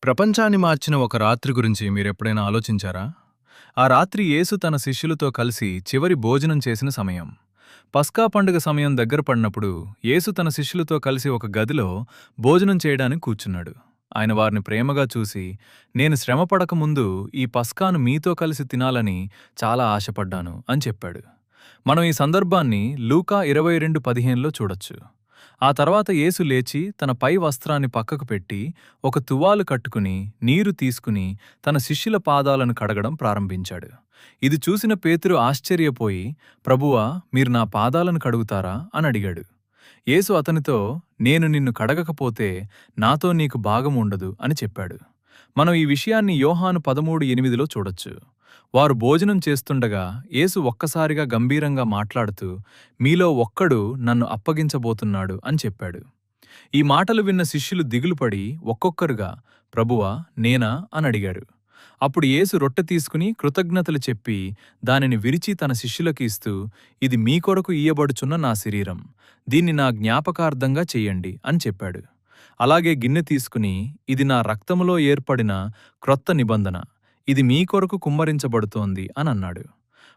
ప్రపంచాన్ని మార్చిన ఒక రాత్రి గురించి మీరెప్పుడైనా ఆలోచించారా? ఆ రాత్రి యేసు తన శిష్యులతో కలిసి చివరి భోజనం చేసిన సమయం. పస్కా పండుగ సమయం దగ్గర పడినప్పుడు యేసు తన శిష్యులతో కలిసి ఒక గదిలో భోజనం చేయడానికి కూర్చున్నాడు. ఆయన వారిని ప్రేమగా చూసి, నేను శ్రమపడక ముందు ఈ పస్కాను మీతో కలిసి తినాలని చాలా ఆశపడ్డాను అని చెప్పాడు. మనం ఈ సందర్భాన్ని లూకా 22:15లో చూడొచ్చు. ఆ తర్వాత యేసు లేచి తన పై వస్త్రాన్ని పక్కకు పెట్టి ఒక తువాలు కట్టుకుని నీరు తీసుకుని తన శిష్యుల పాదాలను కడగడం ప్రారంభించాడు. ఇది చూసిన పేతురు ఆశ్చర్యపోయి, ప్రభువా, మీరు నా పాదాలను కడుగుతారా అని అడిగాడు. యేసు అతనితో, నేను నిన్ను కడగకపోతే నాతో నీకు భాగం ఉండదు అని చెప్పాడు. మనం ఈ విషయాన్ని యోహాను 13:8లో చూడొచ్చు. వారు భోజనం చేస్తుండగా యేసు ఒక్కసారిగా గంభీరంగా మాట్లాడుతూ, మీలో ఒక్కడు నన్ను అప్పగించబోతున్నాడు అని చెప్పాడు. ఈ మాటలు విన్న శిష్యులు దిగులుపడి ఒక్కొక్కరుగా, ప్రభువా, నేనా అని అడిగారు. అప్పుడు యేసు రొట్టె తీసుకుని కృతజ్ఞతలు చెప్పి దానిని విరిచి తన శిష్యులకు ఇస్తూ, ఇది మీ కొరకు ఇయ్యబడుచున్న నా శరీరం, దీన్ని నా జ్ఞాపకార్థంగా చెయ్యండి అని చెప్పాడు. అలాగే గిన్నె తీసుకుని, ఇది నా రక్తములో ఏర్పడిన క్రొత్త నిబంధన, ఇది మీ కొరకు కుమ్మరించబడుతోంది అని అన్నాడు.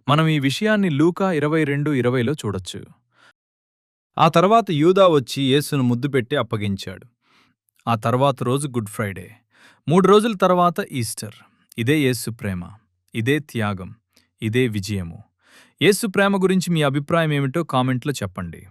మనం ఈ విషయాన్ని లూకా 22:20లో చూడొచ్చు. ఆ తర్వాత యూదా వచ్చి యేసును ముద్దు పెట్టి అప్పగించాడు. ఆ తర్వాత రోజు గుడ్ ఫ్రైడే. 3 రోజుల తర్వాత ఈస్టర్. ఇదే యేసు ప్రేమ, ఇదే త్యాగం, ఇదే విజయము. యేసు ప్రేమ గురించి మీ అభిప్రాయం ఏమిటో కామెంట్లో చెప్పండి.